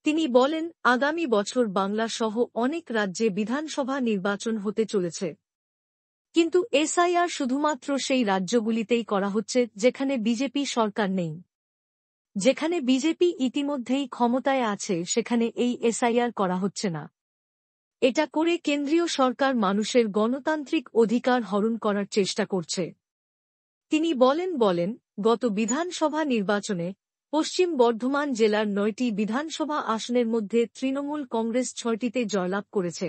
তিনি বলেন, আগামী বছর বাংলা সহ অনেক রাজ্যে বিধানসভা নির্বাচন হতে চলেছে। কিন্তু এসআইআর শুধুমাত্র সেই রাজ্যগুলিতেই করা হচ্ছে যেখানে বিজেপি সরকার নেই। যেখানে বিজেপি ইতিমধ্যেই ক্ষমতায় আছে সেখানে এই এসআইআর করা হচ্ছে না। এটা করে কেন্দ্রীয় সরকার মানুষের গণতান্ত্রিক অধিকার হরণ করার চেষ্টা করছে। তিনি বলেন, গত বিধানসভা নির্বাচনে পশ্চিম বর্ধমান জেলার ৯টি বিধানসভা আসনের মধ্যে তৃণমূল কংগ্রেস ৬টিতে জয়লাভ করেছে।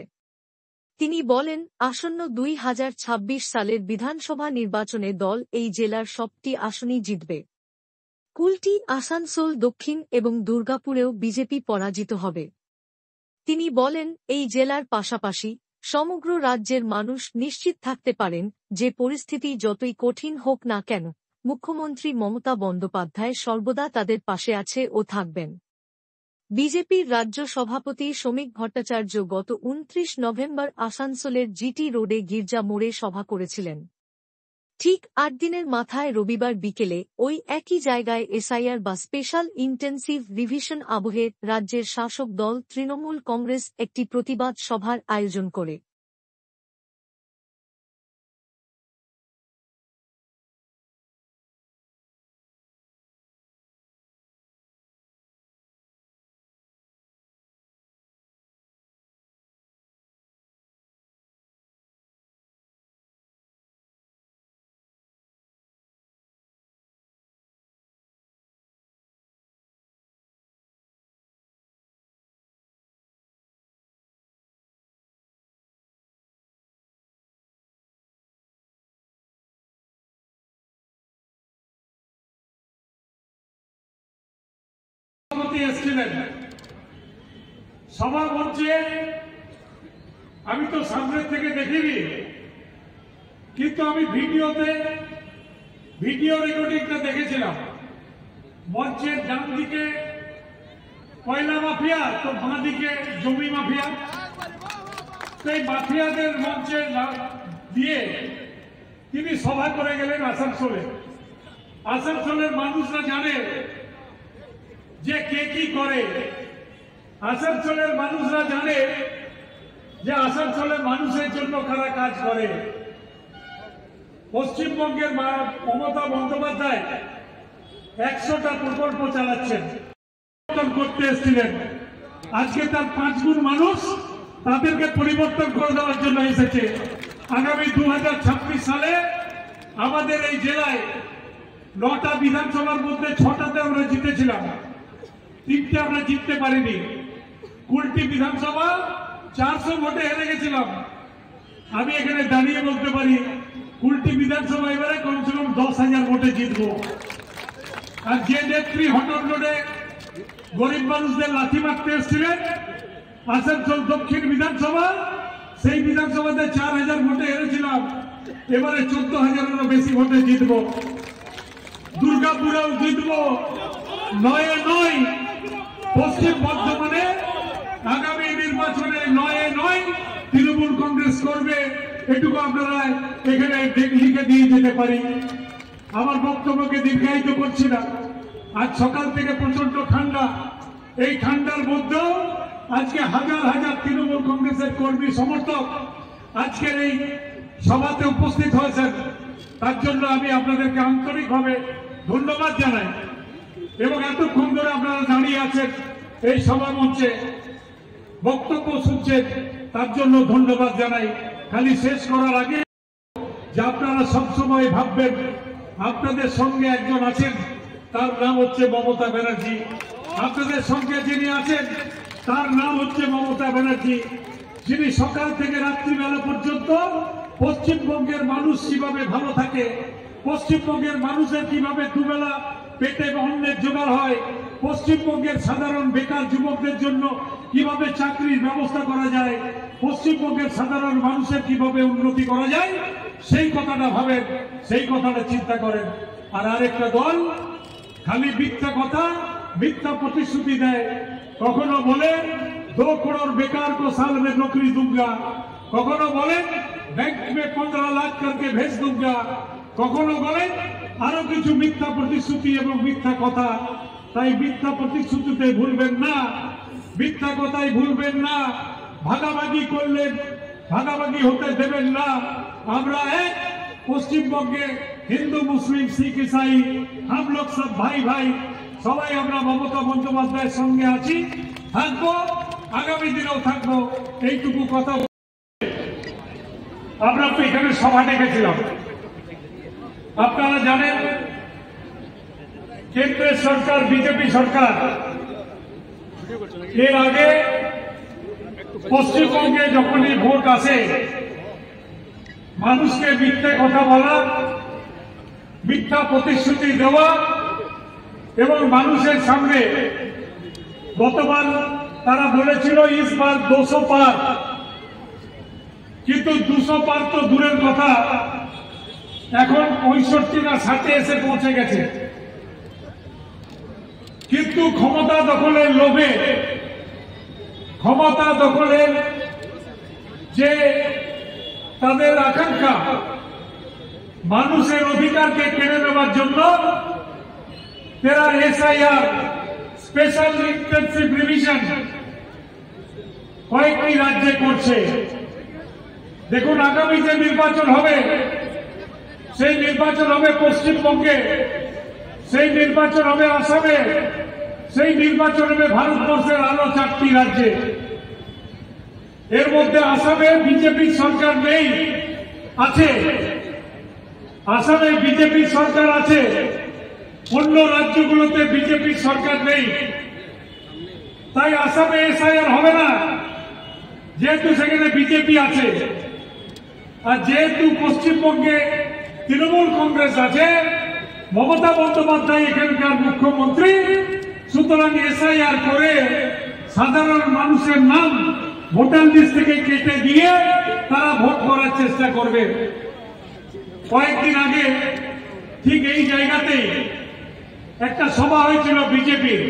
তিনি বলেন, আসন্ন ২০২৬ সালের বিধানসভা নির্বাচনে দল এই জেলার সবটি আসনই জিতবে। কুলটি, আসানসোল দক্ষিণ এবং দুর্গাপুরেও বিজেপি পরাজিত হবে। তিনি বলেন, এই জেলার পাশাপাশি সমগ্র রাজ্যের মানুষ নিশ্চিত থাকতে পারেন যে পরিস্থিতি যতই কঠিন হোক না কেন, মুখ্যমন্ত্রী মমতা বন্দ্যোপাধ্যায় সর্বদা তাদের পাশে আছে ও থাকবেন। বিজেপির রাজ্য সভাপতি শ্রমিক ভট্টাচার্য গত ২৯ নভেম্বর আসানসোলের জিটি রোডে গির্জা মোড়ে সভা করেছিলেন। ঠিক ৮ দিনের মাথায় রবিবার বিকেলে ওই একই জায়গায় এসআইআর বা স্পেশাল ইন্টেন্সিভ রিভিশন আবহে রাজ্যের শাসক দল তৃণমূল কংগ্রেস একটি প্রতিবাদ সভার আয়োজন করে। সভা মঞ্চে আমি তো সামনে থেকে দেখিনি, কিন্তু আমি ভিডিও রেকর্ডিংটা দেখেছিলাম। মঞ্চের ডান দিকে কয়লা মাফিয়া, তো বাঁ দিকে জমি মাফিয়া। সেই মাফিয়াদের মঞ্চে দিয়ে তিনি সভা করে গেলেন আসানসোলে। আসানসোলের মানুষরা জানে যে কে কি করে। আসানসোলের মানুষরা জানে যে আসানসোলের মানুষের জন্য কারা কাজ করে। পশ্চিমবঙ্গের মমতা বন্দ্যোপাধ্যায় ১০০টা প্রকল্প চালাচ্ছেন, করতে এসেছিলেন। আজকে তার ৫ গুণ মানুষ তাদেরকে পরিবর্তন করে দেওয়ার জন্য এসেছে। আগামী ২০২৬ সালে আমাদের এই জেলায় ৯টা বিধানসভার মধ্যে ৬টাতে আমরা জিতেছিলাম, ৩টে আমরা জিততে পারিনি। কুলটি বিধানসভা ৪০০ ভোটে হেরে গেছিলাম। আমি এখানে দাঁড়িয়ে বলতে পারি কুলটি বিধানসভা এবারে কমসে কম ১০,০০০ ভোটে জিতবো। আর যে নেত্রী হটন রোডে গরিব মানুষদের লাথি মারতে এসেছিলেন আসানসোল দক্ষিণ বিধানসভা, সেই বিধানসভাতে ৪,০০০ ভোটে হেরেছিলাম, এবারে ১৪,০০০-এরও বেশি ভোটে জিতবো। দুর্গাপুরেও জিতবো। নয় পশ্চিম বর্ধমানে আগামী নির্বাচনে নয় তৃণমূল কংগ্রেস করবে, এটুকু আপনারা এখানে লিখে দিয়ে যেতে পারি। আমার বক্তব্যকে দীর্ঘায়িত করছি না। আজ সকাল থেকে প্রচন্ড ঠান্ডা। এই ঠান্ডার মধ্যেও আজকে হাজার হাজার তৃণমূল কংগ্রেসের কর্মী সমর্থক আজকের এই সভাতে উপস্থিত হয়েছেন। তার জন্য আমি আপনাদেরকে আন্তরিকভাবে ধন্যবাদ জানাই। এবং এতক্ষণ ধরে আপনারা দাঁড়িয়ে আছেন এই সভা মঞ্চে বক্তব্য শুনছেন, তার জন্য ধন্যবাদ জানাই। খালি শেষ করার আগে যে আপনারা সবসময় ভাববেন আপনাদের সঙ্গে একজন আছেন, তার নাম হচ্ছে মমতা ব্যানার্জি। আপনাদের সঙ্গে যিনি আছেন তার নাম হচ্ছে মমতা ব্যানার্জি, যিনি সকাল থেকে রাত্রিবেলা পর্যন্ত পশ্চিমবঙ্গের মানুষ কিভাবে ভালো থাকে, পশ্চিমবঙ্গের মানুষের কিভাবে দুবেলা পেটে অন্নের জোগাড় হয়, পশ্চিমবঙ্গের সাধারণ বেকার যুবকদের জন্য কিভাবে চাকরির ব্যবস্থা করা যায়, পশ্চিমবঙ্গের সাধারণ মানুষের কিভাবে উন্নতি করা যায়, সেই কথাটা ভাবেন, সেই কথাটা চিন্তা করেন। আর আরেকটা দল খালি মিথ্যা কথা, মিথ্যা প্রতিশ্রুতি দেয়। কখনো বলে 2 करोड़ बेकार को साल में नौकरी दूंगा, कखनो बोले बैंक में 15 लाख करके भेज दूंगा, कखनो बोले আরো কিছু মিথ্যা প্রতিশ্রুতি এবং মিথ্যা কথা। তাই মিথ্যা প্রতিশ্রুতিতে ভুলবেন না। মিথ্যা কথাই ভুলবেন না, ভাগাভাগি করলে ভাগাভাগি হতে দেবেন না। আমরা এক পশ্চিমবঙ্গে হিন্দু মুসলিম শিখ ইসাই हम लोग सब ভাই ভাই, সবাই আমরা মমতা বন্দ্যোপাধ্যায়ের সঙ্গে আছি, থাকবো, আগামী দিনেও থাকবো। এইটুকু কথা আমরা তো এখানে সভা ডেকেছিলাম। আপনারা জানেন কেন্দ্রের সরকার বিজেপি সরকার এর আগে পশ্চিমবঙ্গে যখনই ভোট আসে মানুষকে মিথ্যে কথা বলা, মিথ্যা প্রতিশ্রুতি দেওয়া এবং মানুষের সামনে গতবার তারা বলেছিল ইস বার 200 পার, কিন্তু 200 পার তো দূরের কথা, এখন 65 না 60 এসে পৌঁছে গেছে। কিন্তু ক্ষমতা দখলের লোভে, ক্ষমতা দখলের যে তাদের আকাঙ্ক্ষা, মানুষের অধিকারকে কেড়ে নেওয়ার জন্য তারা এসআইআর স্পেশাল ইন্টেনসিভ রিভিশন কয়েকটি রাজ্যে করছে। দেখুন, আগামী যে নির্বাচন হবে সেই নির্বাচন হবে পশ্চিমবঙ্গে, সেই নির্বাচন হবে আসামে, সেই নির্বাচন হবে ভারতবর্ষের আরো 4টি রাজ্যে। এর মধ্যে আসামে বিজেপি সরকার নেই, আছে, আসামে বিজেপি সরকার আছে, অন্য রাজ্যগুলোতে বিজেপি সরকার নেই। তাই আসামে এসআইআর হবে না, যেহেতু সেখানে বিজেপি আছে। আর যেহেতু পশ্চিমবঙ্গে তৃণমূল কংগ্রেস আছে, মমতা বন্দ্যোপাধ্যায় এখানকার মুখ্যমন্ত্রী, সুতরাং এসআইআর করে সাধারণ মানুষের নাম ভোটার লিস্ট থেকে কেটে দিয়ে তারা ভোট করার চেষ্টা করবে। কয়েকদিন আগে ঠিক এই জায়গাতেই একটা সভা হয়েছিল বিজেপির।